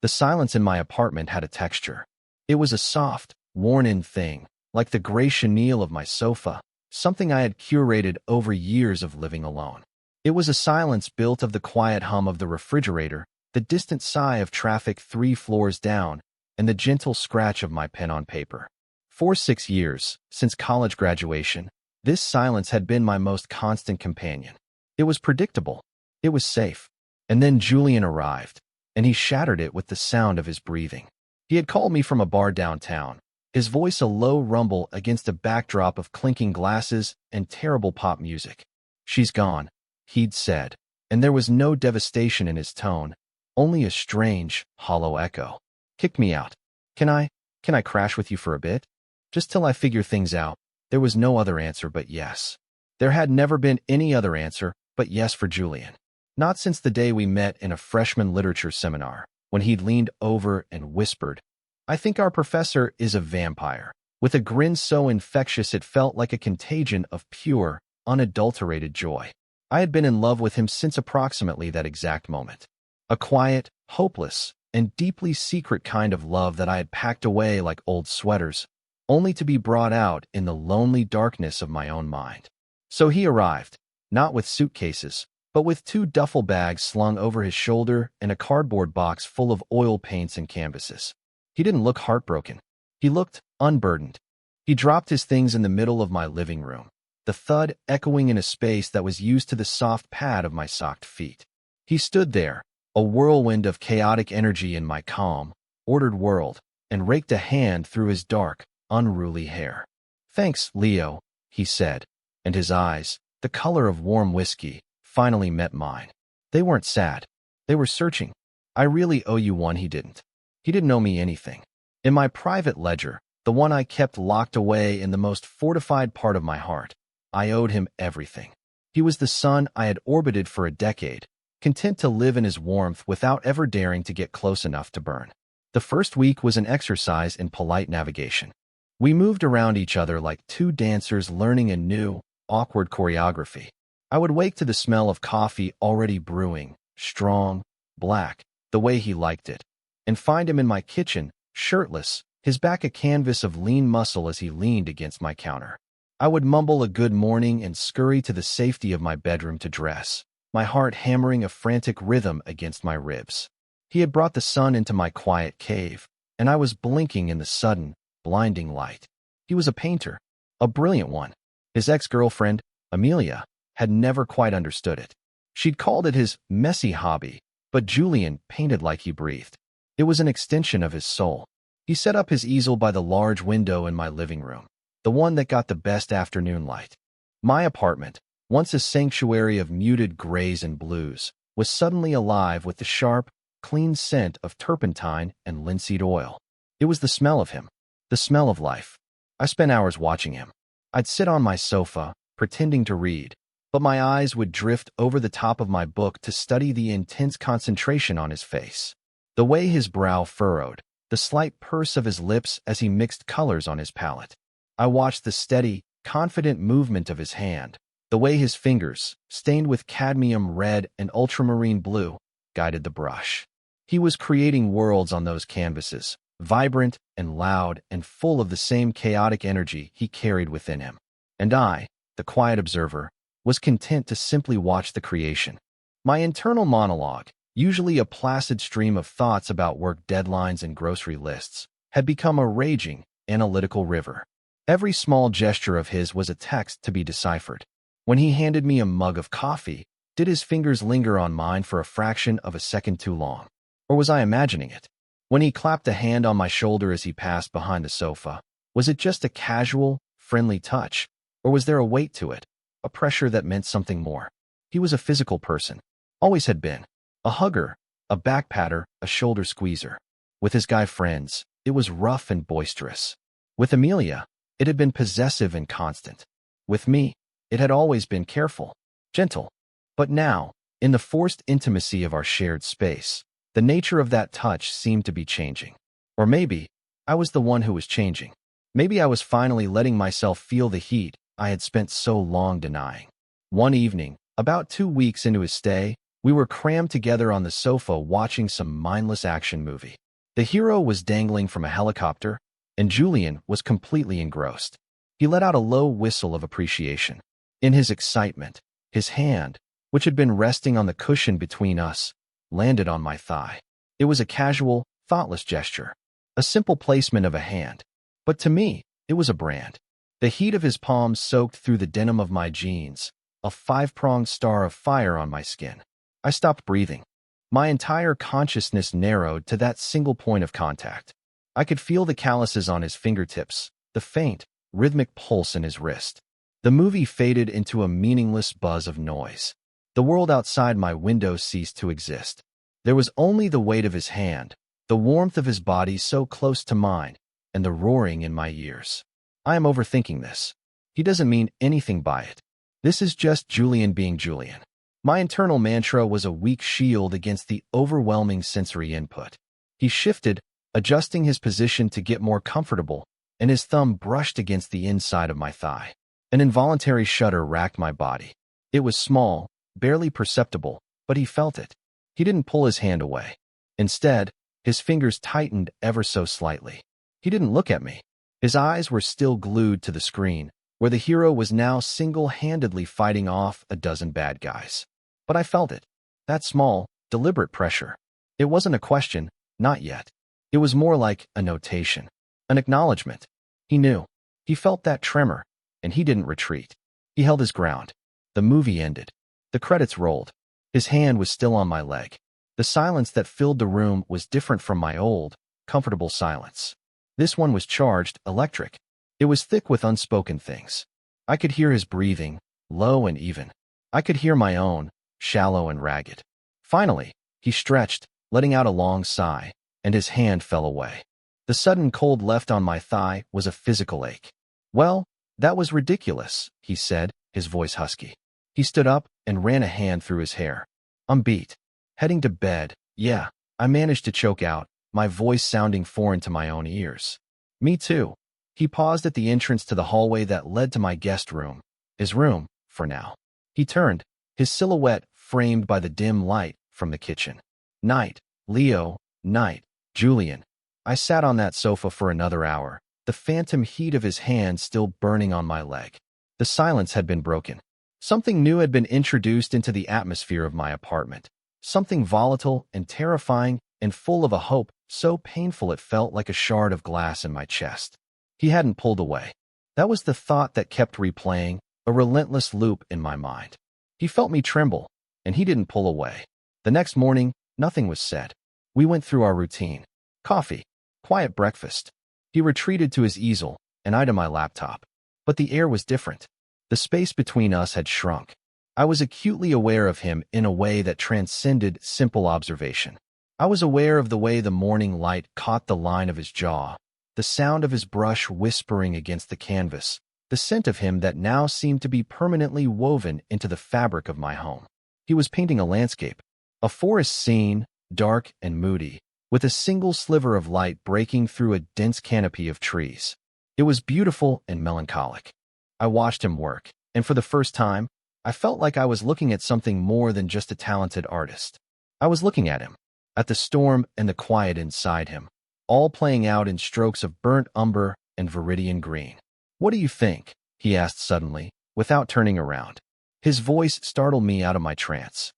The silence in my apartment had a texture. It was a soft, worn-in thing, like the gray chenille of my sofa, something I had curated over years of living alone. It was a silence built of the quiet hum of the refrigerator, the distant sigh of traffic 3 floors down, and the gentle scratch of my pen on paper. For 6 years, since college graduation, this silence had been my most constant companion. It was predictable. It was safe. And then Julian arrived, and he shattered it with the sound of his breathing. He had called me from a bar downtown, his voice a low rumble against a backdrop of clinking glasses and terrible pop music. "She's gone," he'd said, and there was no devastation in his tone, only a strange, hollow echo. "Kicked me out. Can I crash with you for a bit? Just till I figure things out." There was no other answer but yes. There had never been any other answer but yes for Julian. Not since the day we met in a freshman literature seminar, when he'd leaned over and whispered, "I think our professor is a vampire," with a grin so infectious it felt like a contagion of pure, unadulterated joy. I had been in love with him since approximately that exact moment. A quiet, hopeless, and deeply secret kind of love that I had packed away like old sweaters, only to be brought out in the lonely darkness of my own mind. So he arrived, not with suitcases, but with 2 duffel bags slung over his shoulder and a cardboard box full of oil paints and canvases. He didn't look heartbroken. He looked unburdened. He dropped his things in the middle of my living room, the thud echoing in a space that was used to the soft pad of my socked feet. He stood there, a whirlwind of chaotic energy in my calm, ordered world, and raked a hand through his dark, unruly hair. "Thanks, Leo," he said, and his eyes, the color of warm whiskey, finally met mine. They weren't sad. They were searching. "I really owe you one," he didn't. He didn't owe me anything. In my private ledger, the one I kept locked away in the most fortified part of my heart, I owed him everything. He was the sun I had orbited for a decade, content to live in his warmth without ever daring to get close enough to burn. The first week was an exercise in polite navigation. We moved around each other like 2 dancers learning a new, awkward choreography. I would wake to the smell of coffee already brewing, strong, black, the way he liked it, and find him in my kitchen, shirtless, his back a canvas of lean muscle as he leaned against my counter. I would mumble a good morning and scurry to the safety of my bedroom to dress, my heart hammering a frantic rhythm against my ribs. He had brought the sun into my quiet cave, and I was blinking in the sudden, blinding light. He was a painter, a brilliant one. His ex-girlfriend, Amelia, had never quite understood it. She'd called it his messy hobby, but Julian painted like he breathed. It was an extension of his soul. He set up his easel by the large window in my living room, the one that got the best afternoon light. My apartment, once a sanctuary of muted grays and blues, was suddenly alive with the sharp, clean scent of turpentine and linseed oil. It was the smell of him, the smell of life. I spent hours watching him. I'd sit on my sofa, pretending to read, but my eyes would drift over the top of my book to study the intense concentration on his face. The way his brow furrowed, the slight purse of his lips as he mixed colors on his palette. I watched the steady, confident movement of his hand, the way his fingers, stained with cadmium red and ultramarine blue, guided the brush. He was creating worlds on those canvases, vibrant and loud and full of the same chaotic energy he carried within him. And I, the quiet observer, was content to simply watch the creation. My internal monologue, usually a placid stream of thoughts about work deadlines and grocery lists, had become a raging, analytical river. Every small gesture of his was a text to be deciphered. When he handed me a mug of coffee, did his fingers linger on mine for a fraction of a second too long? Or was I imagining it? When he clapped a hand on my shoulder as he passed behind the sofa, was it just a casual, friendly touch, or was there a weight to it, a pressure that meant something more? He was a physical person, always had been, a hugger, a back patter, a shoulder squeezer. With his guy friends, it was rough and boisterous. With Amelia, it had been possessive and constant. With me, it had always been careful, gentle. But now, in the forced intimacy of our shared space, the nature of that touch seemed to be changing. Or maybe, I was the one who was changing. Maybe I was finally letting myself feel the heat I had spent so long denying. One evening, about 2 weeks into his stay, We were crammed together on the sofa watching some mindless action movie. The hero was dangling from a helicopter, and Julian was completely engrossed. He let out a low whistle of appreciation. In his excitement, his hand, which had been resting on the cushion between us, landed on my thigh. It was a casual, thoughtless gesture, a simple placement of a hand. But to me, it was a brand. The heat of his palms soaked through the denim of my jeans, a five-pronged star of fire on my skin. I stopped breathing. My entire consciousness narrowed to that single point of contact. I could feel the calluses on his fingertips, the faint, rhythmic pulse in his wrist. The movie faded into a meaningless buzz of noise. The world outside my window ceased to exist. There was only the weight of his hand, the warmth of his body so close to mine, and the roaring in my ears. I am overthinking this. He doesn't mean anything by it. This is just Julian being Julian. My internal mantra was a weak shield against the overwhelming sensory input. He shifted, adjusting his position to get more comfortable, and his thumb brushed against the inside of my thigh. An involuntary shudder racked my body. It was small, barely perceptible, but he felt it. He didn't pull his hand away. Instead, his fingers tightened ever so slightly. He didn't look at me. His eyes were still glued to the screen, where the hero was now single-handedly fighting off a dozen bad guys. But I felt it. That small, deliberate pressure. It wasn't a question, not yet. It was more like a notation, an acknowledgement. He knew. He felt that tremor, and he didn't retreat. He held his ground. The movie ended. The credits rolled. His hand was still on my leg. The silence that filled the room was different from my old, comfortable silence. This one was charged, electric. It was thick with unspoken things. I could hear his breathing, low and even. I could hear my own, shallow and ragged. Finally, he stretched, letting out a long sigh, and his hand fell away. The sudden cold left on my thigh was a physical ache. "Well, that was ridiculous," he said, his voice husky. He stood up and ran a hand through his hair. "I'm beat. Heading to bed, yeah," I managed to choke out, my voice sounding foreign to my own ears. "Me too." He paused at the entrance to the hallway that led to my guest room. His room, for now. He turned, his silhouette framed by the dim light from the kitchen. "Night, Leo, night, Julian." I sat on that sofa for another hour, the phantom heat of his hand still burning on my leg. The silence had been broken. Something new had been introduced into the atmosphere of my apartment. Something volatile and terrifying and full of a hope so painful it felt like a shard of glass in my chest. He hadn't pulled away. That was the thought that kept replaying, a relentless loop in my mind. He felt me tremble, and he didn't pull away. The next morning, nothing was said. We went through our routine. Coffee. Quiet breakfast. He retreated to his easel, and I to my laptop. But the air was different. The space between us had shrunk. I was acutely aware of him in a way that transcended simple observation. I was aware of the way the morning light caught the line of his jaw, the sound of his brush whispering against the canvas, the scent of him that now seemed to be permanently woven into the fabric of my home. He was painting a landscape, a forest scene, dark and moody, with a single sliver of light breaking through a dense canopy of trees. It was beautiful and melancholic. I watched him work, and for the first time, I felt like I was looking at something more than just a talented artist. I was looking at him, at the storm and the quiet inside him, all playing out in strokes of burnt umber and viridian green. "What do you think?" he asked suddenly, without turning around. His voice startled me out of my trance.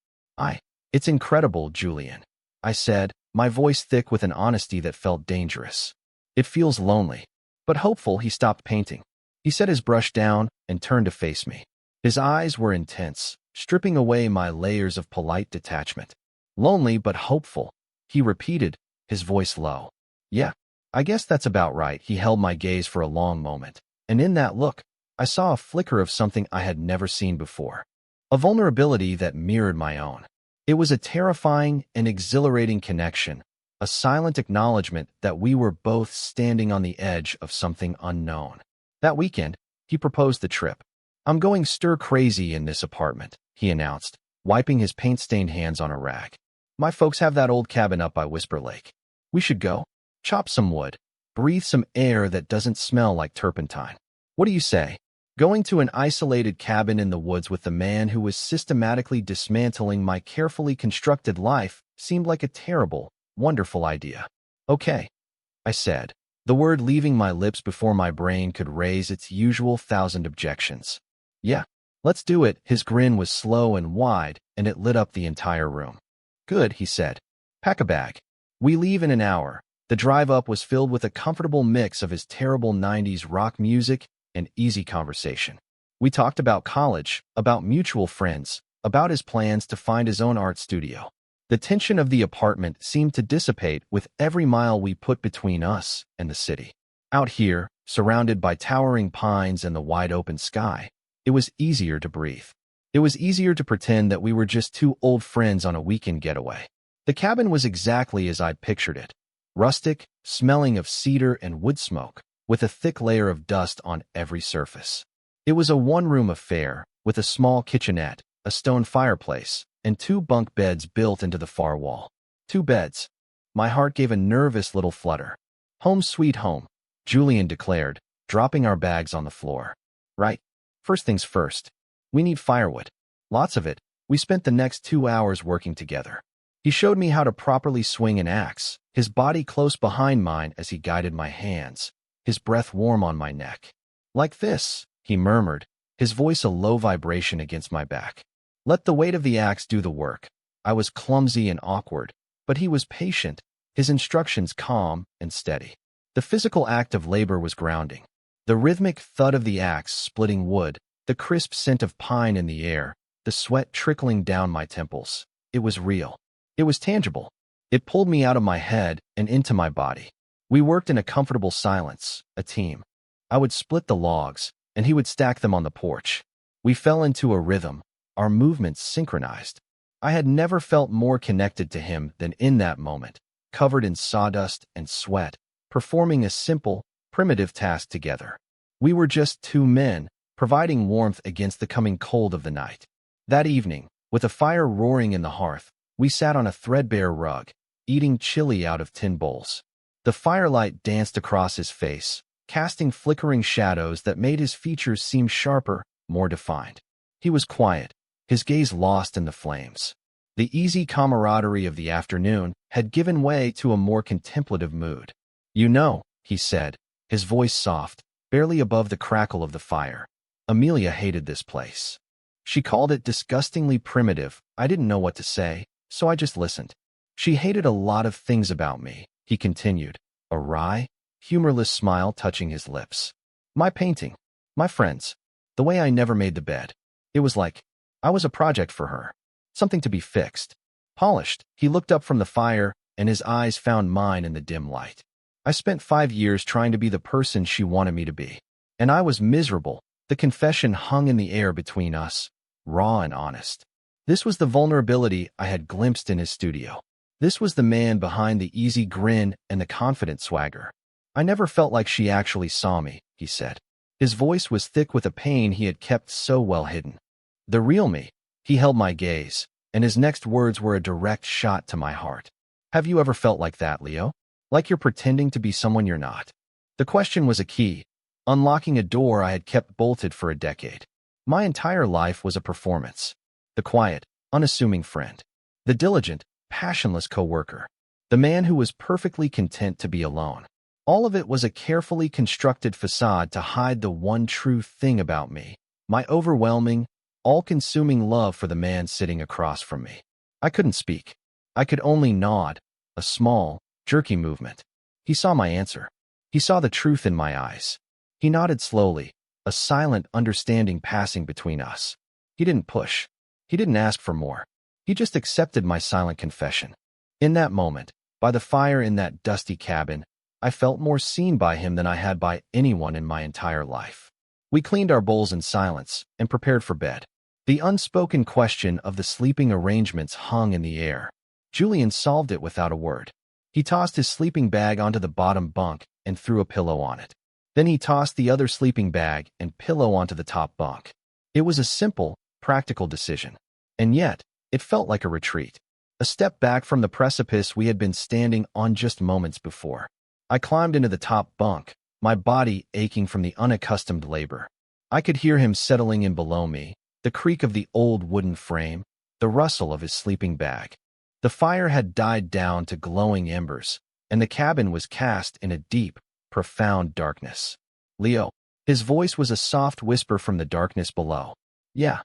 It's incredible, Julian," I said, my voice thick with an honesty that felt dangerous. "It feels lonely." But hopeful, he stopped painting. He set his brush down and turned to face me. His eyes were intense, stripping away my layers of polite detachment. "Lonely but hopeful," he repeated, his voice low. "Yeah, I guess that's about right." He held my gaze for a long moment, and in that look, I saw a flicker of something I had never seen before. A vulnerability that mirrored my own. It was a terrifying and exhilarating connection, a silent acknowledgement that we were both standing on the edge of something unknown. That weekend, he proposed the trip. "I'm going stir-crazy in this apartment," he announced, wiping his paint-stained hands on a rag. "My folks have that old cabin up by Whisper Lake. We should go, chop some wood, breathe some air that doesn't smell like turpentine. What do you say? Going to an isolated cabin in the woods with the man who was systematically dismantling my carefully constructed life seemed like a terrible, wonderful idea. Okay, I said, the word leaving my lips before my brain could raise its usual 1,000 objections. Yeah, let's do it. His grin was slow and wide, and it lit up the entire room. Good, he said. Pack a bag. We leave in an hour. The drive up was filled with a comfortable mix of his terrible 90s rock music and easy conversation. We talked about college, about mutual friends, about his plans to find his own art studio. The tension of the apartment seemed to dissipate with every mile we put between us and the city. Out here, surrounded by towering pines and the wide open sky, it was easier to breathe. It was easier to pretend that we were just two old friends on a weekend getaway. The cabin was exactly as I'd pictured it. Rustic, smelling of cedar and wood smoke, with a thick layer of dust on every surface. It was a one-room affair, with a small kitchenette, a stone fireplace, and 2 bunk beds built into the far wall. 2 beds. My heart gave a nervous little flutter. Home sweet home, Julian declared, dropping our bags on the floor. Right. First things first. We need firewood. Lots of it. We spent the next 2 hours working together. He showed me how to properly swing an axe, his body close behind mine as he guided my hands, his breath warm on my neck. Like this, he murmured, his voice a low vibration against my back. Let the weight of the axe do the work. I was clumsy and awkward, but he was patient, his instructions calm and steady. The physical act of labor was grounding. The rhythmic thud of the axe splitting wood, the crisp scent of pine in the air, the sweat trickling down my temples. It was real. It was tangible. It pulled me out of my head and into my body. We worked in a comfortable silence, a team. I would split the logs, and he would stack them on the porch. We fell into a rhythm, our movements synchronized. I had never felt more connected to him than in that moment, covered in sawdust and sweat, performing a simple, primitive task together. We were just 2 men, providing warmth against the coming cold of the night. That evening, with a fire roaring in the hearth, we sat on a threadbare rug, eating chili out of tin bowls. The firelight danced across his face, casting flickering shadows that made his features seem sharper, more defined. He was quiet, his gaze lost in the flames. The easy camaraderie of the afternoon had given way to a more contemplative mood. You know, he said, his voice soft, barely above the crackle of the fire. Amelia hated this place. She called it disgustingly primitive. I didn't know what to say, so I just listened. She hated a lot of things about me, he continued, a wry, humorless smile touching his lips. My painting, my friends, the way I never made the bed. It was like I was a project for her, something to be fixed, polished. He looked up from the fire, and his eyes found mine in the dim light. I spent 5 years trying to be the person she wanted me to be, and I was miserable. The confession hung in the air between us, raw and honest. This was the vulnerability I had glimpsed in his studio. This was the man behind the easy grin and the confident swagger. I never felt like she actually saw me, he said. His voice was thick with a pain he had kept so well hidden. The real me. He held my gaze, and his next words were a direct shot to my heart. Have you ever felt like that, Leo? Like you're pretending to be someone you're not? The question was a key, unlocking a door I had kept bolted for a decade. My entire life was a performance. The quiet, unassuming friend. The diligent, passionless coworker. The man who was perfectly content to be alone. All of it was a carefully constructed facade to hide the one true thing about me, my overwhelming, all-consuming love for the man sitting across from me. I couldn't speak. I could only nod, a small, jerky movement. He saw my answer. He saw the truth in my eyes. He nodded slowly, a silent understanding passing between us. He didn't push. He didn't ask for more. He just accepted my silent confession. In that moment, by the fire in that dusty cabin, I felt more seen by him than I had by anyone in my entire life. We cleaned our bowls in silence and prepared for bed. The unspoken question of the sleeping arrangements hung in the air. Julian solved it without a word. He tossed his sleeping bag onto the bottom bunk and threw a pillow on it. Then he tossed the other sleeping bag and pillow onto the top bunk. It was a simple, practical decision. And yet, it felt like a retreat. A step back from the precipice we had been standing on just moments before. I climbed into the top bunk, my body aching from the unaccustomed labor. I could hear him settling in below me, the creak of the old wooden frame, the rustle of his sleeping bag. The fire had died down to glowing embers, and the cabin was cast in a deep, profound darkness. Leo. His voice was a soft whisper from the darkness below. Yeah.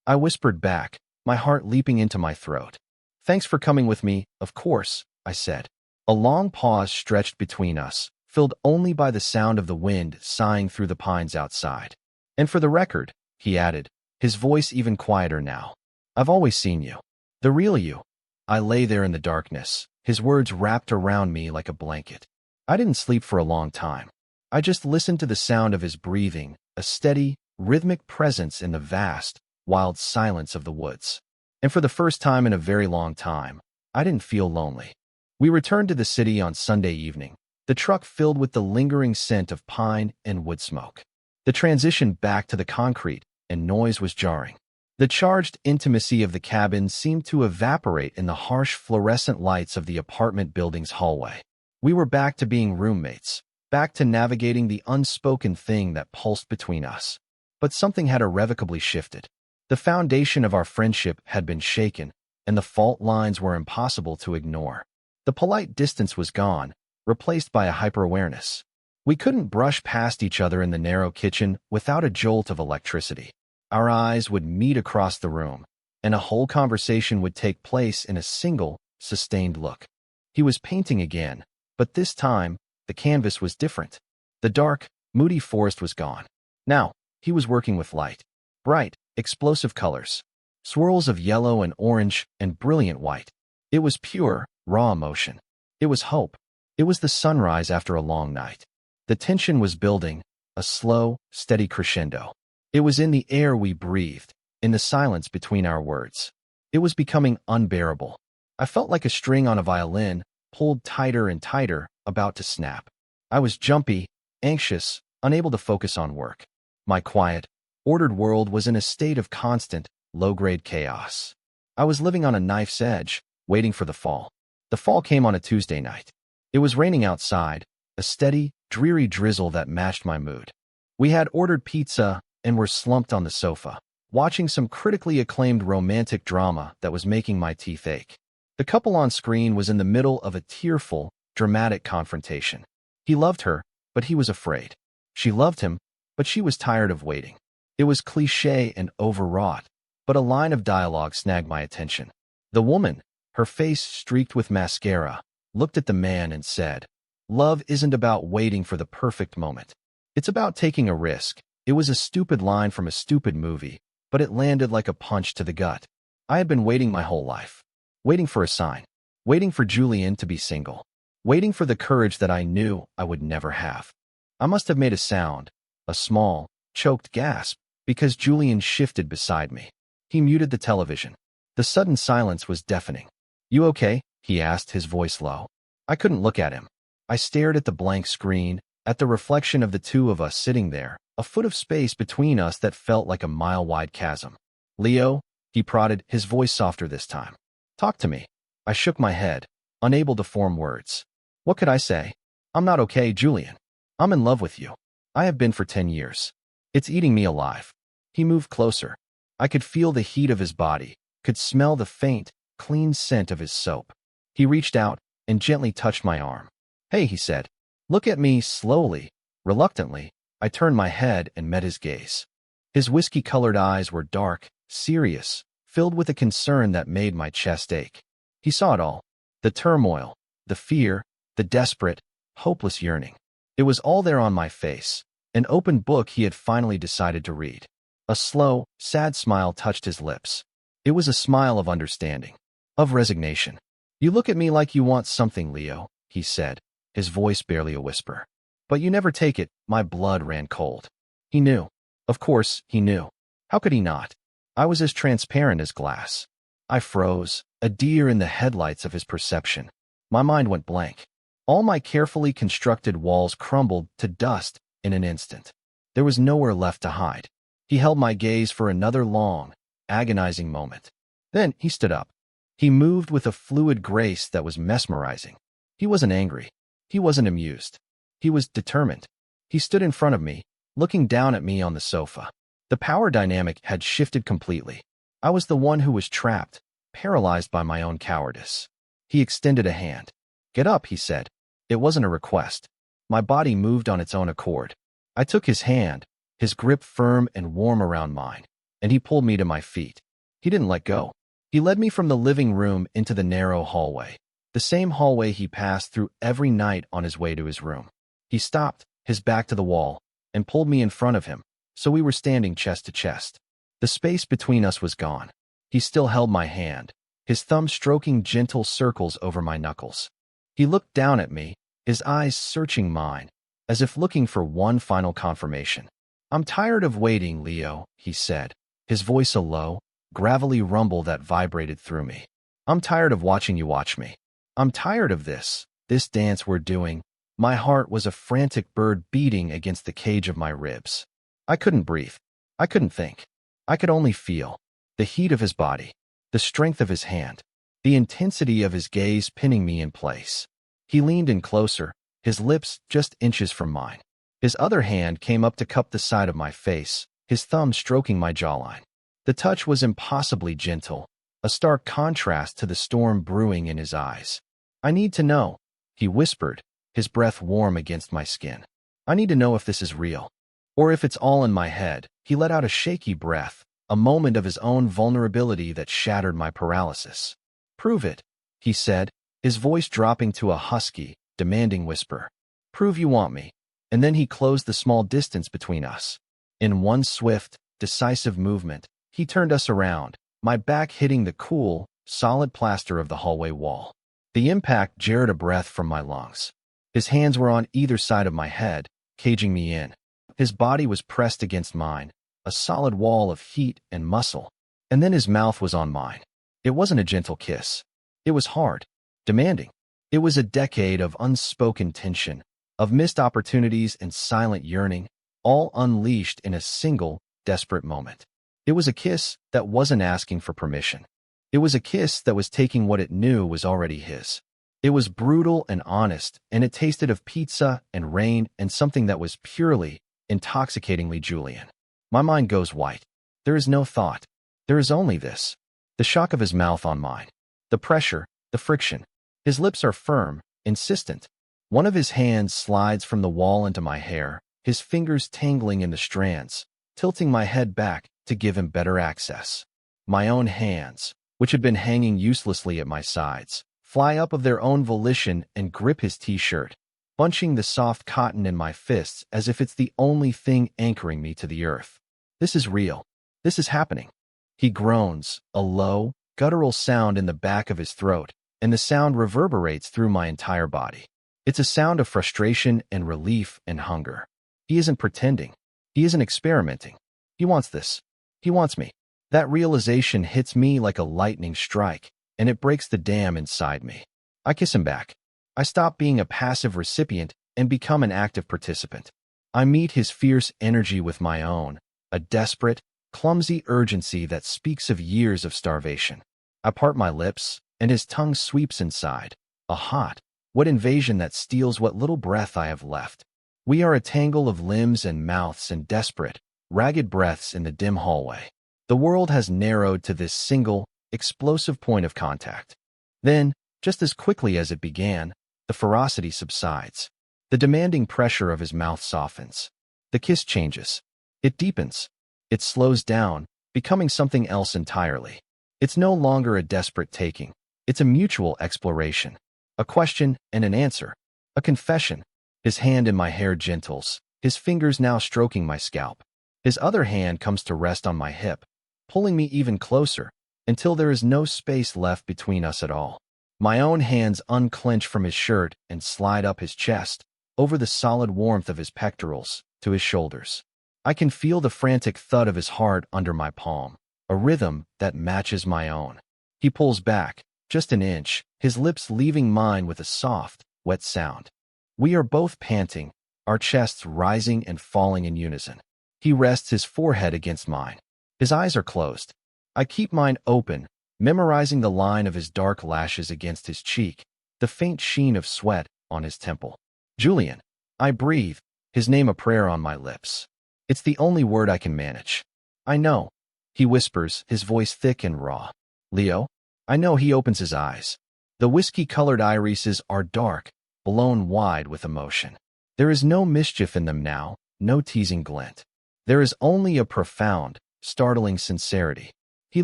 I whispered back, my heart leaping into my throat. Thanks for coming with me, of course, I said. A long pause stretched between us, filled only by the sound of the wind sighing through the pines outside. And for the record, he added, his voice even quieter now, I've always seen you. The real you. I lay there in the darkness, his words wrapped around me like a blanket. I didn't sleep for a long time. I just listened to the sound of his breathing, a steady, rhythmic presence in the vast, wild silence of the woods. And for the first time in a very long time, I didn't feel lonely. We returned to the city on Sunday evening, the truck filled with the lingering scent of pine and wood smoke. The transition back to the concrete and noise was jarring. The charged intimacy of the cabin seemed to evaporate in the harsh fluorescent lights of the apartment building's hallway. We were back to being roommates, back to navigating the unspoken thing that pulsed between us. But something had irrevocably shifted. The foundation of our friendship had been shaken, and the fault lines were impossible to ignore. The polite distance was gone, replaced by a hyper-awareness. We couldn't brush past each other in the narrow kitchen without a jolt of electricity. Our eyes would meet across the room, and a whole conversation would take place in a single, sustained look. He was painting again, but this time, the canvas was different. The dark, moody forest was gone. Now, he was working with light. Bright, explosive colors. Swirls of yellow and orange and brilliant white. It was pure, raw emotion. It was hope. It was the sunrise after a long night. The tension was building, a slow, steady crescendo. It was in the air we breathed, in the silence between our words. It was becoming unbearable. I felt like a string on a violin, pulled tighter and tighter, about to snap. I was jumpy, anxious, unable to focus on work. My quiet, ordered world was in a state of constant, low-grade chaos. I was living on a knife's edge, waiting for the fall. The fall came on a Tuesday night. It was raining outside, a steady, dreary drizzle that matched my mood. We had ordered pizza and were slumped on the sofa, watching some critically acclaimed romantic drama that was making my teeth ache. The couple on screen was in the middle of a tearful, dramatic confrontation. He loved her, but he was afraid. She loved him, but she was tired of waiting. It was cliché and overwrought, but a line of dialogue snagged my attention. The woman, her face streaked with mascara, looked at the man and said, "Love isn't about waiting for the perfect moment. It's about taking a risk." It was a stupid line from a stupid movie, but it landed like a punch to the gut. I had been waiting my whole life. Waiting for a sign. Waiting for Julian to be single. Waiting for the courage that I knew I would never have. I must have made a sound, a small, choked gasp, because Julian shifted beside me. He muted the television. The sudden silence was deafening. "You okay?" he asked, his voice low. I couldn't look at him. I stared at the blank screen, at the reflection of the two of us sitting there, a foot of space between us that felt like a mile-wide chasm. "Leo," he prodded, his voice softer this time. "Talk to me." I shook my head, unable to form words. What could I say? "I'm not okay, Julian. I'm in love with you. I have been for 10 years. It's eating me alive." He moved closer. I could feel the heat of his body, could smell the faint, clean scent of his soap. He reached out and gently touched my arm. "Hey," he said. "Look at me." Slowly, reluctantly, I turned my head and met his gaze. His whiskey-colored eyes were dark, serious, filled with a concern that made my chest ache. He saw it all. The turmoil, the fear, the desperate, hopeless yearning. It was all there on my face, an open book he had finally decided to read. A slow, sad smile touched his lips. It was a smile of understanding, of resignation. "You look at me like you want something, Leo," he said, his voice barely a whisper. "But you never take it." My blood ran cold. He knew. Of course, he knew. How could he not? I was as transparent as glass. I froze, a deer in the headlights of his perception. My mind went blank. All my carefully constructed walls crumbled to dust in an instant. There was nowhere left to hide. He held my gaze for another long, agonizing moment. Then he stood up. He moved with a fluid grace that was mesmerizing. He wasn't angry. He wasn't amused. He was determined. He stood in front of me, looking down at me on the sofa. The power dynamic had shifted completely. I was the one who was trapped, paralyzed by my own cowardice. He extended a hand. "Get up," he said. It wasn't a request. My body moved on its own accord. I took his hand, his grip firm and warm around mine, and he pulled me to my feet. He didn't let go. He led me from the living room into the narrow hallway, the same hallway he passed through every night on his way to his room. He stopped, his back to the wall, and pulled me in front of him, so we were standing chest to chest. The space between us was gone. He still held my hand, his thumb stroking gentle circles over my knuckles. He looked down at me, his eyes searching mine, as if looking for one final confirmation. "I'm tired of waiting, Leo," he said, his voice a low, gravelly rumble that vibrated through me. "I'm tired of watching you watch me. I'm tired of this dance we're doing." My heart was a frantic bird beating against the cage of my ribs. I couldn't breathe. I couldn't think. I could only feel the heat of his body, the strength of his hand, the intensity of his gaze pinning me in place. He leaned in closer, his lips just inches from mine. His other hand came up to cup the side of my face, his thumb stroking my jawline. The touch was impossibly gentle, a stark contrast to the storm brewing in his eyes. "I need to know," he whispered, his breath warm against my skin. "I need to know if this is real, or if it's all in my head." He let out a shaky breath, a moment of his own vulnerability that shattered my paralysis. "Prove it," he said, his voice dropping to a husky, demanding whisper. "Prove you want me." And then he closed the small distance between us. In one swift, decisive movement, he turned us around, my back hitting the cool, solid plaster of the hallway wall. The impact jarred a breath from my lungs. His hands were on either side of my head, caging me in. His body was pressed against mine, a solid wall of heat and muscle. And then his mouth was on mine. It wasn't a gentle kiss. It was hard, demanding. It was a decade of unspoken tension, of missed opportunities and silent yearning, all unleashed in a single, desperate moment. It was a kiss that wasn't asking for permission. It was a kiss that was taking what it knew was already his. It was brutal and honest, and it tasted of pizza and rain and something that was purely, intoxicatingly Julian. My mind goes white. There is no thought. There is only this. The shock of his mouth on mine. The pressure, the friction. His lips are firm, insistent. One of his hands slides from the wall into my hair, his fingers tangling in the strands, tilting my head back to give him better access. My own hands, which had been hanging uselessly at my sides, fly up of their own volition and grip his t-shirt, bunching the soft cotton in my fists as if it's the only thing anchoring me to the earth. "This is real. This is happening." He groans, a low, guttural sound in the back of his throat, and the sound reverberates through my entire body. It's a sound of frustration and relief and hunger. He isn't pretending. He isn't experimenting. He wants this. He wants me. That realization hits me like a lightning strike, and it breaks the dam inside me. I kiss him back. I stop being a passive recipient and become an active participant. I meet his fierce energy with my own, a desperate, clumsy urgency that speaks of years of starvation. I part my lips, and his tongue sweeps inside, a hot, wet invasion that steals what little breath I have left. We are a tangle of limbs and mouths and desperate, ragged breaths in the dim hallway. The world has narrowed to this single, explosive point of contact. Then, just as quickly as it began, the ferocity subsides. The demanding pressure of his mouth softens. The kiss changes. It deepens. It slows down, becoming something else entirely. It's no longer a desperate taking. It's a mutual exploration. A question and an answer. A confession. His hand in my hair gentles, his fingers now stroking my scalp. His other hand comes to rest on my hip, pulling me even closer, until there is no space left between us at all. My own hands unclench from his shirt and slide up his chest, over the solid warmth of his pectorals, to his shoulders. I can feel the frantic thud of his heart under my palm, a rhythm that matches my own. He pulls back, just an inch, his lips leaving mine with a soft, wet sound. We are both panting, our chests rising and falling in unison. He rests his forehead against mine. His eyes are closed. I keep mine open, memorizing the line of his dark lashes against his cheek, the faint sheen of sweat on his temple. "Julian." I breathe, his name a prayer on my lips. It's the only word I can manage. I know. He whispers, his voice thick and raw. Leo? I know. He opens his eyes. The whiskey-colored irises are dark, blown wide with emotion. There is no mischief in them now, no teasing glint. There is only a profound, startling sincerity. He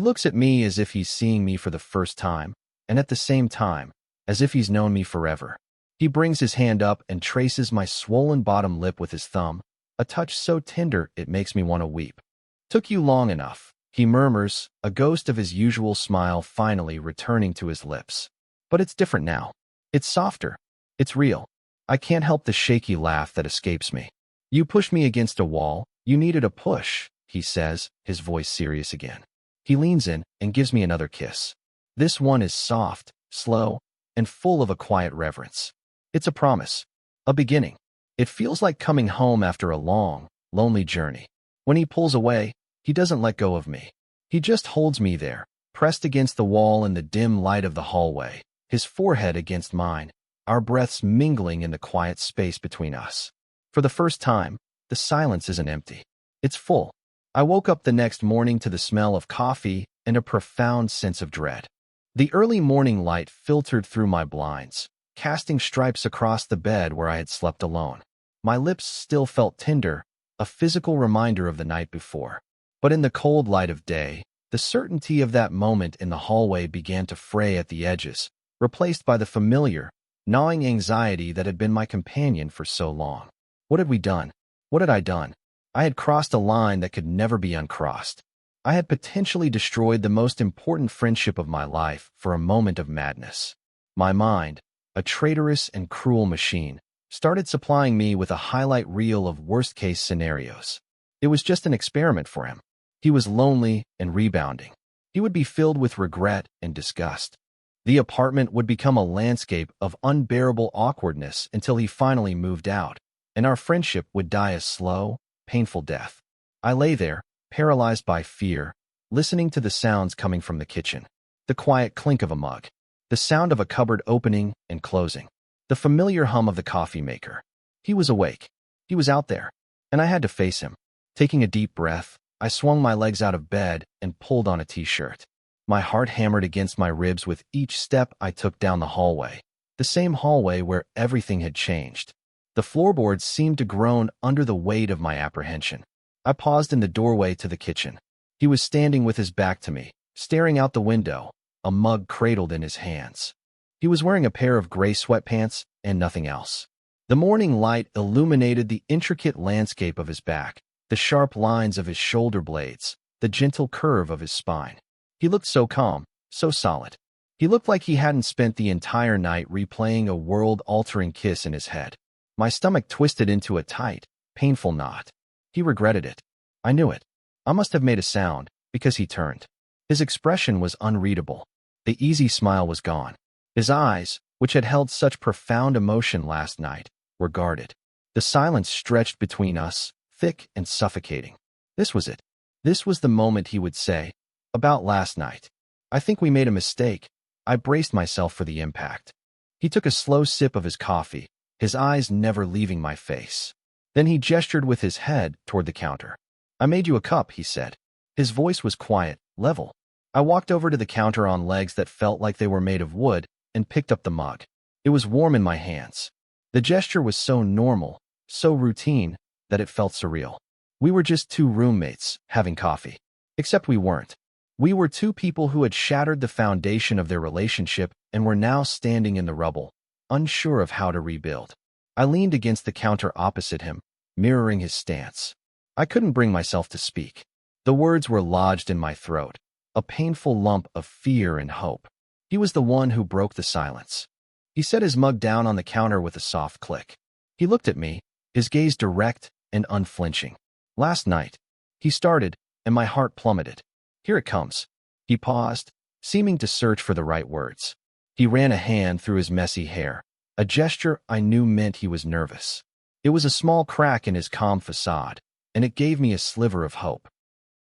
looks at me as if he's seeing me for the first time, and at the same time, as if he's known me forever. He brings his hand up and traces my swollen bottom lip with his thumb, a touch so tender it makes me want to weep. Took you long enough, he murmurs, a ghost of his usual smile finally returning to his lips. But it's different now. It's softer. It's real. I can't help the shaky laugh that escapes me. You pushed me against a wall. You needed a push, he says, his voice serious again. He leans in and gives me another kiss. This one is soft, slow, and full of a quiet reverence. It's a promise. A beginning. It feels like coming home after a long, lonely journey. When he pulls away, he doesn't let go of me. He just holds me there, pressed against the wall in the dim light of the hallway, his forehead against mine, our breaths mingling in the quiet space between us. For the first time, the silence isn't empty. It's full. I woke up the next morning to the smell of coffee and a profound sense of dread. The early morning light filtered through my blinds, casting stripes across the bed where I had slept alone. My lips still felt tender, a physical reminder of the night before. But in the cold light of day, the certainty of that moment in the hallway began to fray at the edges, replaced by the familiar, gnawing anxiety that had been my companion for so long. What had we done? What had I done? I had crossed a line that could never be uncrossed. I had potentially destroyed the most important friendship of my life for a moment of madness. My mind, a traitorous and cruel machine, started supplying me with a highlight reel of worst-case scenarios. It was just an experiment for him. He was lonely and rebounding. He would be filled with regret and disgust. The apartment would become a landscape of unbearable awkwardness until he finally moved out, and our friendship would die a slow, painful death. I lay there, paralyzed by fear, listening to the sounds coming from the kitchen. The quiet clink of a mug. The sound of a cupboard opening and closing. The familiar hum of the coffee maker. He was awake. He was out there. And I had to face him. Taking a deep breath, I swung my legs out of bed and pulled on a t-shirt. My heart hammered against my ribs with each step I took down the hallway. The same hallway where everything had changed. The floorboards seemed to groan under the weight of my apprehension. I paused in the doorway to the kitchen. He was standing with his back to me, staring out the window, a mug cradled in his hands. He was wearing a pair of gray sweatpants and nothing else. The morning light illuminated the intricate landscape of his back, the sharp lines of his shoulder blades, the gentle curve of his spine. He looked so calm, so solid. He looked like he hadn't spent the entire night replaying a world-altering kiss in his head. My stomach twisted into a tight, painful knot. He regretted it. I knew it. I must have made a sound, because he turned. His expression was unreadable. The easy smile was gone. His eyes, which had held such profound emotion last night, were guarded. The silence stretched between us, thick and suffocating. This was it. This was the moment he would say, "About last night. I think we made a mistake." I braced myself for the impact. He took a slow sip of his coffee, his eyes never leaving my face. Then he gestured with his head toward the counter. "I made you a cup," he said. His voice was quiet, level. I walked over to the counter on legs that felt like they were made of wood and picked up the mug. It was warm in my hands. The gesture was so normal, so routine, that it felt surreal. We were just two roommates, having coffee. Except we weren't. We were two people who had shattered the foundation of their relationship and were now standing in the rubble, unsure of how to rebuild. I leaned against the counter opposite him, mirroring his stance. I couldn't bring myself to speak. The words were lodged in my throat, a painful lump of fear and hope. He was the one who broke the silence. He set his mug down on the counter with a soft click. He looked at me, his gaze direct and unflinching. "Last night," he started, and my heart plummeted. "Here it comes." He paused, seeming to search for the right words. He ran a hand through his messy hair, a gesture I knew meant he was nervous. It was a small crack in his calm facade, and it gave me a sliver of hope.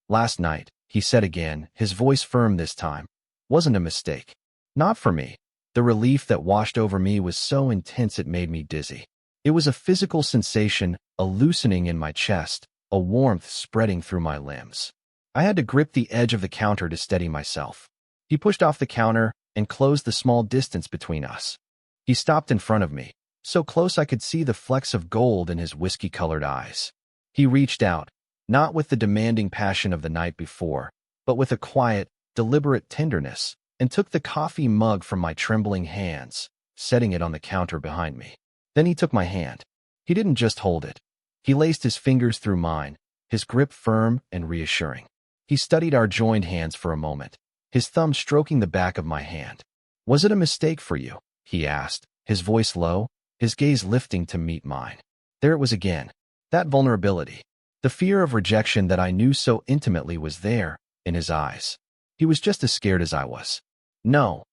"Last night," he said again, his voice firm this time, "wasn't a mistake. Not for me." The relief that washed over me was so intense it made me dizzy. It was a physical sensation, a loosening in my chest, a warmth spreading through my limbs. I had to grip the edge of the counter to steady myself. He pushed off the counter and closed the small distance between us. He stopped in front of me, so close I could see the flecks of gold in his whiskey-colored eyes. He reached out, not with the demanding passion of the night before, but with a quiet, deliberate tenderness, and took the coffee mug from my trembling hands, setting it on the counter behind me. Then he took my hand. He didn't just hold it. He laced his fingers through mine, his grip firm and reassuring. He studied our joined hands for a moment, his thumb stroking the back of my hand. "Was it a mistake for you?" he asked, his voice low, his gaze lifting to meet mine. There it was again, that vulnerability. The fear of rejection that I knew so intimately was there, in his eyes. He was just as scared as I was. "No,"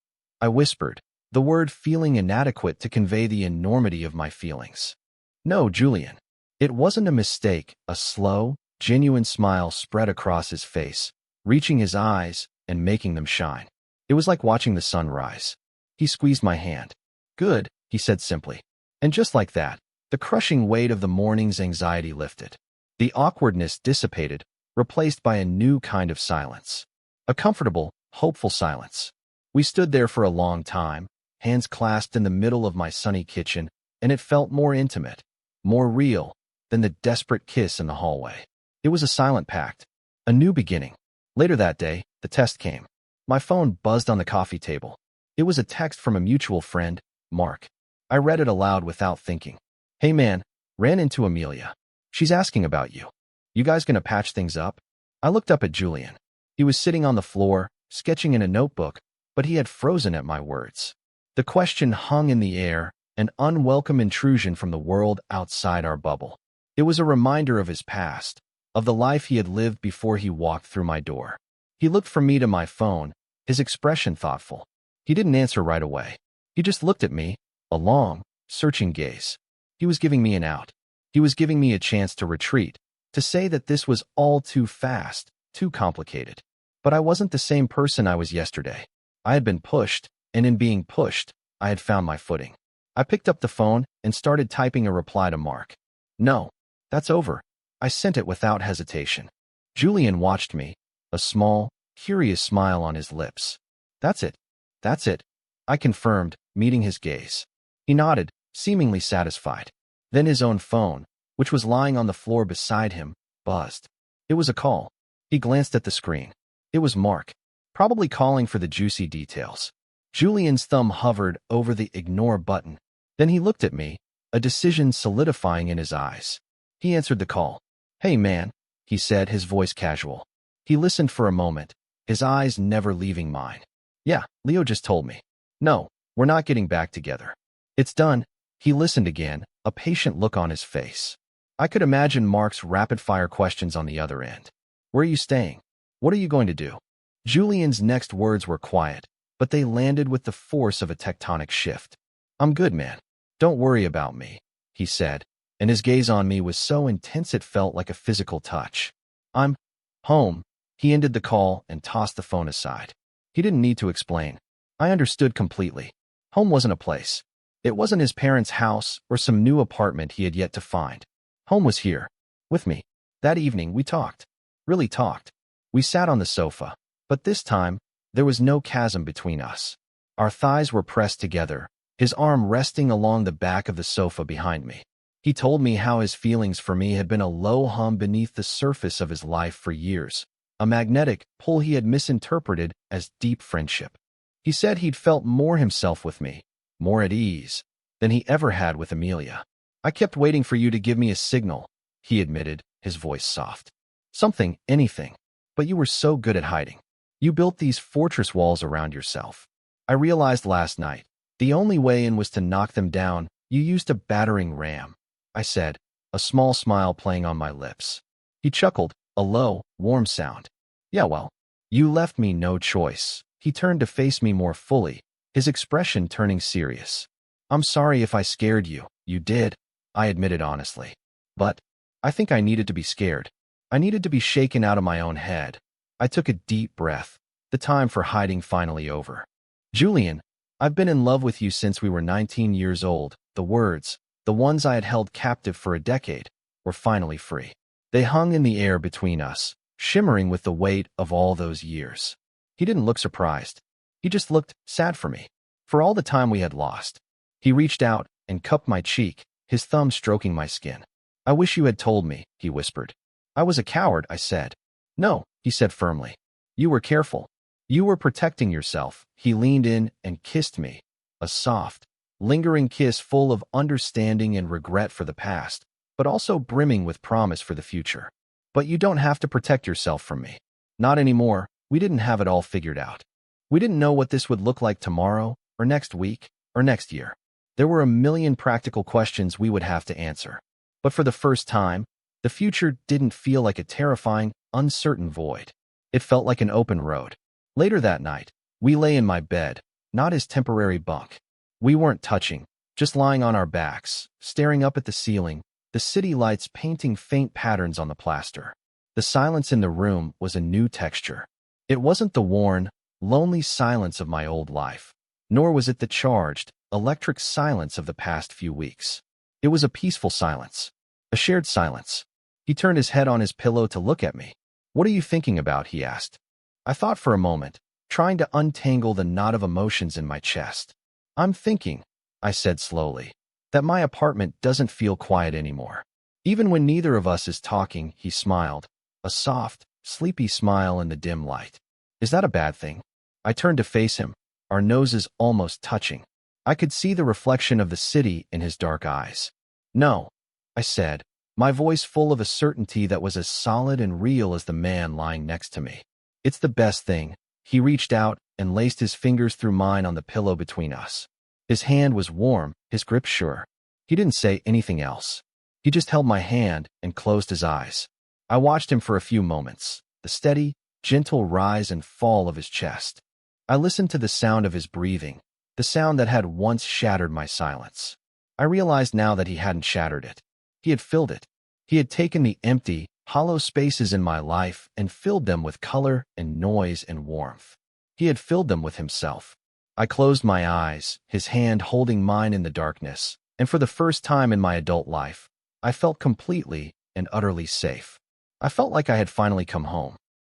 I whispered, the word feeling inadequate to convey the enormity of my feelings. "No, Julian. It wasn't a mistake." A slow, genuine smile spread across his face, reaching his eyes and making them shine. It was like watching the sun rise. He squeezed my hand. "Good," he said simply. And just like that, the crushing weight of the morning's anxiety lifted. The awkwardness dissipated, replaced by a new kind of silence. A comfortable, hopeful silence. We stood there for a long time, hands clasped in the middle of my sunny kitchen, and it felt more intimate, more real, than the desperate kiss in the hallway. It was a silent pact, a new beginning. Later that day, the test came. My phone buzzed on the coffee table. It was a text from a mutual friend, Mark. I read it aloud without thinking. "Hey man, ran into Amelia. She's asking about you. You guys gonna patch things up?" I looked up at Julian. He was sitting on the floor, sketching in a notebook, but he had frozen at my words. The question hung in the air, an unwelcome intrusion from the world outside our bubble. It was a reminder of his past, of the life he had lived before he walked through my door. He looked from me to my phone, his expression thoughtful. He didn't answer right away. He just looked at me, a long, searching gaze. He was giving me an out. He was giving me a chance to retreat, to say that this was all too fast, too complicated. But I wasn't the same person I was yesterday. I had been pushed, and in being pushed, I had found my footing. I picked up the phone and started typing a reply to Mark. "No, that's over." I sent it without hesitation. Julian watched me, a small, curious smile on his lips. That's it. That's it," I confirmed, meeting his gaze. He nodded, seemingly satisfied. Then his own phone, which was lying on the floor beside him, buzzed. It was a call. He glanced at the screen. It was Mark, probably calling for the juicy details. Julian's thumb hovered over the ignore button. Then he looked at me, a decision solidifying in his eyes. He answered the call. "Hey man," he said, his voice casual. He listened for a moment, his eyes never leaving mine. "Yeah, Leo just told me. No, we're not getting back together. It's done." He listened again, a patient look on his face. I could imagine Mark's rapid-fire questions on the other end. "Where are you staying? What are you going to do?" Julian's next words were quiet, but they landed with the force of a tectonic shift. "I'm good, man. Don't worry about me," he said, and his gaze on me was so intense it felt like a physical touch. "I'm home." He ended the call and tossed the phone aside. He didn't need to explain. I understood completely. Home wasn't a place. It wasn't his parents' house or some new apartment he had yet to find. Home was here, with me. That evening, we talked. Really talked. We sat on the sofa, but this time, there was no chasm between us. Our thighs were pressed together, his arm resting along the back of the sofa behind me. He told me how his feelings for me had been a low hum beneath the surface of his life for years, a magnetic pull he had misinterpreted as deep friendship. He said he'd felt more himself with me, more at ease, than he ever had with Amelia. "I kept waiting for you to give me a signal," he admitted, his voice soft. "Something, anything. But you were so good at hiding. You built these fortress walls around yourself. I realized last night, the only way in was to knock them down. You used a battering ram," I said, a small smile playing on my lips. He chuckled, a low, warm sound. "Yeah, well, you left me no choice." He turned to face me more fully, his expression turning serious. "I'm sorry if I scared you." "You did," I admitted honestly. "But I think I needed to be scared. I needed to be shaken out of my own head." I took a deep breath, the time for hiding finally over. "Julian, I've been in love with you since we were 19 years old." The words, the ones I had held captive for a decade, were finally free. They hung in the air between us, shimmering with the weight of all those years. He didn't look surprised. He just looked sad for me, for all the time we had lost. He reached out and cupped my cheek, his thumb stroking my skin. "I wish you had told me," he whispered. "I was a coward," I said. "No," he said firmly. "You were careful. You were protecting yourself." He leaned in and kissed me, a soft, lingering kiss full of understanding and regret for the past, but also brimming with promise for the future. "But you don't have to protect yourself from me. Not anymore." We didn't have it all figured out. We didn't know what this would look like tomorrow, or next week, or next year. There were a million practical questions we would have to answer. But for the first time, the future didn't feel like a terrifying, uncertain void. It felt like an open road. Later that night, we lay in my bed, not his temporary bunk. We weren't touching, just lying on our backs, staring up at the ceiling, the city lights painting faint patterns on the plaster. The silence in the room was a new texture. It wasn't the worn, lonely silence of my old life, nor was it the charged, electric silence of the past few weeks. It was a peaceful silence, a shared silence. He turned his head on his pillow to look at me. "What are you thinking about?" he asked. I thought for a moment, trying to untangle the knot of emotions in my chest. "I'm thinking," I said slowly, "that my apartment doesn't feel quiet anymore. Even when neither of us is talking." He smiled, a soft, sleepy smile in the dim light. "Is that a bad thing?" I turned to face him, our noses almost touching. I could see the reflection of the city in his dark eyes. "No," I said, my voice full of a certainty that was as solid and real as the man lying next to me. "It's the best thing." He reached out and laced his fingers through mine on the pillow between us. His hand was warm, his grip sure. He didn't say anything else. He just held my hand and closed his eyes. I watched him for a few moments, the steady, gentle rise and fall of his chest. I listened to the sound of his breathing, the sound that had once shattered my silence. I realized now that he hadn't shattered it. He had filled it. He had taken the empty, hollow spaces in my life and filled them with color and noise and warmth. He had filled them with himself. I closed my eyes, his hand holding mine in the darkness, and for the first time in my adult life, I felt completely and utterly safe. I felt like I had finally come home.